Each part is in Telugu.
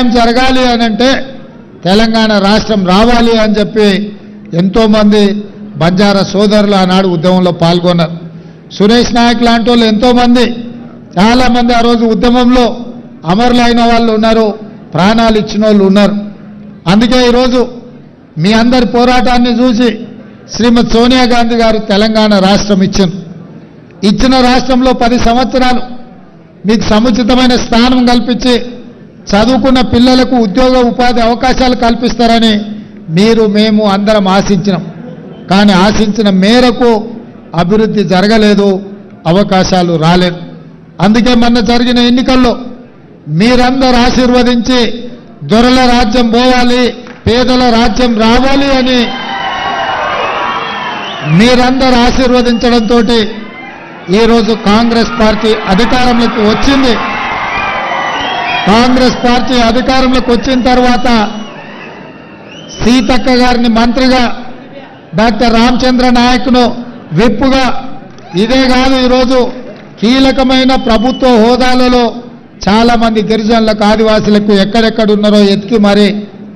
న్యాయం జరగాలి అనంటే తెలంగాణ రాష్ట్రం రావాలి అని చెప్పి ఎంతోమంది బంజారా సోదరులు ఆనాడు ఉద్యమంలో పాల్గొన్నారు. సురేష్ నాయక్ లాంటి వాళ్ళు ఎంతోమంది చాలామంది ఆ రోజు ఉద్యమంలో అమరులైన వాళ్ళు ఉన్నారు, ప్రాణాలు ఇచ్చిన వాళ్ళు ఉన్నారు. అందుకే ఈరోజు మీ అందరి పోరాటాన్ని చూసి శ్రీమతి సోనియా గాంధీ గారు తెలంగాణ రాష్ట్రం ఇచ్చిన రాష్ట్రంలో 10 సంవత్సరాలు మీకు సముచితమైన స్థానం కల్పించి చదువుకున్న పిల్లలకు ఉద్యోగ ఉపాధి అవకాశాలు కల్పిస్తారని మేము అందరం ఆశించినాం. కానీ ఆశించిన మేరకు అభివృద్ధి జరగలేదు, అవకాశాలు రాలేదు. అందుకే మొన్న జరిగిన ఎన్నికల్లో మీరందరూ ఆశీర్వదించి దొరల రాజ్యం పోవాలి, పేదల రాజ్యం రావాలి అని మీరందరూ ఆశీర్వదించడంతో ఈరోజు కాంగ్రెస్ పార్టీ అధికారంలోకి వచ్చింది. కాంగ్రెస్ పార్టీ అధికారంలోకి వచ్చిన తర్వాత సీతక్క గారిని మంత్రిగా, డాక్టర్ రామచంద్ర నాయక్ను విప్పుగా, ఇదే కాదు ఈరోజు కీలకమైన ప్రభుత్వ హోదాలలో చాలామంది గిరిజనులకు, ఆదివాసులకు ఎక్కడెక్కడ ఉన్నారో ఎతికి మరీ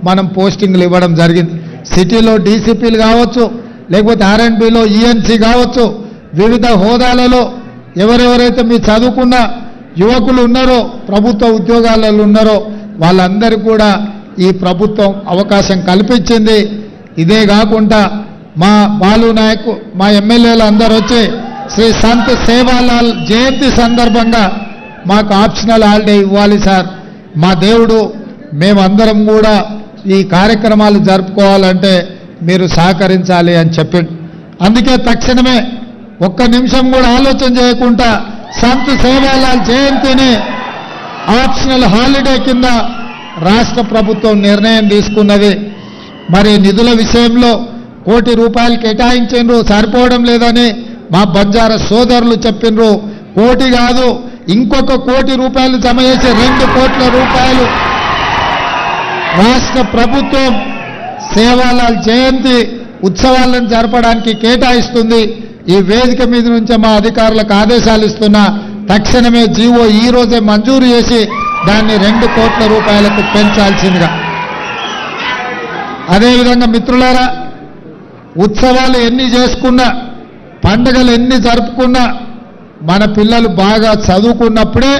మనం పోస్టింగ్లు ఇవ్వడం జరిగింది. సిటీలో డీసీపీలు కావచ్చు, లేకపోతే ఆర్ఎండ్బిలో ఈఎన్సీ కావచ్చు, వివిధ హోదాలలో ఎవరెవరైతే మీ చదువుకున్న యువకులు ఉన్నారో, ప్రభుత్వ ఉద్యోగాలలో ఉన్నారో వాళ్ళందరికీ కూడా ఈ ప్రభుత్వం అవకాశం కల్పించింది. ఇదే కాకుండా మా బాలు నాయక్, మా ఎమ్మెల్యేలు అందరూ వచ్చి శ్రీ సంత్ సేవాలాల్ జయంతి సందర్భంగా మాకు ఆప్షనల్ హాలిడే ఇవ్వాలి సార్, మా దేవుడు, మేమందరం కూడా ఈ కార్యక్రమాలు జరుపుకోవాలంటే మీరు సహకరించాలి అని చెప్పిండు. అందుకే తక్షణమే ఒక్క నిమిషం కూడా ఆలోచన చేయకుండా సంత్ సేవాలాల్ జయంతిని ఆప్షనల్ హాలిడే కింద రాష్ట్ర ప్రభుత్వం నిర్ణయం తీసుకున్నది. మరి నిధుల విషయంలో ₹1 కోటి కేటాయించారు, సరిపోవడం లేదని మా బంజారా సోదరులు చెప్పినారు. 1 కోటి కాదు, ఇంకొక ₹1 కోటి జమ చేసి ₹2 కోట్ల రాష్ట్ర ప్రభుత్వం సేవాలాల్ జయంతి ఉత్సవాలను జరపడానికి కేటాయిస్తుంది. ఈ వేదిక మీద నుంచే మా అధికారులకు ఆదేశాలు ఇస్తున్నా, తక్షణమే జీవో ఈ రోజే మంజూరు చేసి దాన్ని ₹2 కోట్ల పెంచాల్సిందిగా. అదేవిధంగా మిత్రులారా, ఉత్సవాలు ఎన్ని చేసుకున్నా, పండుగలు ఎన్ని జరుపుకున్నా, మన పిల్లలు బాగా చదువుకున్నప్పుడే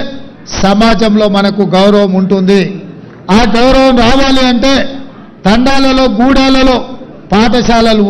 సమాజంలో మనకు గౌరవం ఉంటుంది. ఆ గౌరవం రావాలి అంటే తండాలలో, గూడాలలో పాఠశాలలు